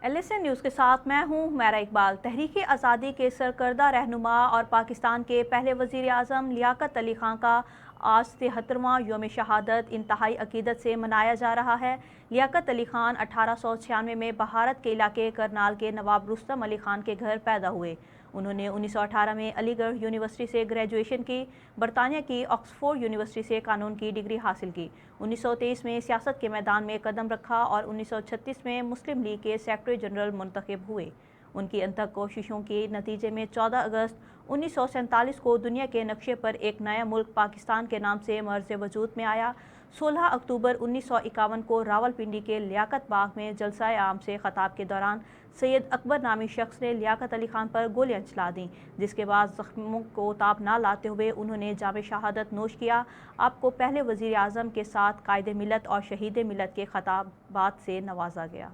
LSN news کے ساتھ میں ہوں میرا اقبال۔ تحریک آزادی کے سرکردہ رہنما اور پاکستان کے پہلے وزیر اعظم لیاقت علی خان کا آج 73واں یوم شہادت انتہائی عقیدت سے منایا جا رہا ہے۔ لیاقت علی خان 1896 میں بہارت کے علاقے کرنال کے نواب رستم علی خان کے گھر پیدا ہوئے۔ انہوں نے 1918 میں علی گڑھ یونیورسٹی سے گریجویشن کی، برطانیہ کی آکسفورڈ یونیورسٹی سے قانون کی ڈگری حاصل کی۔ 1923 میں سیاست کے میدان میں قدم رکھا اور 1936 میں مسلم لیگ کے سیکرٹری جنرل منتخب ہوئے۔ ان کی انتھک کوششوں کے نتیجے میں 14 اگست 1947 کو دنیا کے نقشے پر ایک نیا ملک پاکستان کے نام سے مرز وجود میں آیا۔ 16 اکتوبر 1951 کو راولپنڈی کے لیاقت باغ میں جلسہ عام سے خطاب کے دوران سید اکبر نامی شخص نے لیاقت علی خان پر گولیاں چلا دیں، جس کے بعد زخموں کو تاب نہ لاتے ہوئے انہوں نے جام شہادت نوش کیا۔ آپ کو پہلے وزیر اعظم کے ساتھ قائد ملت اور شہید ملت کے خطابات سے نوازا گیا۔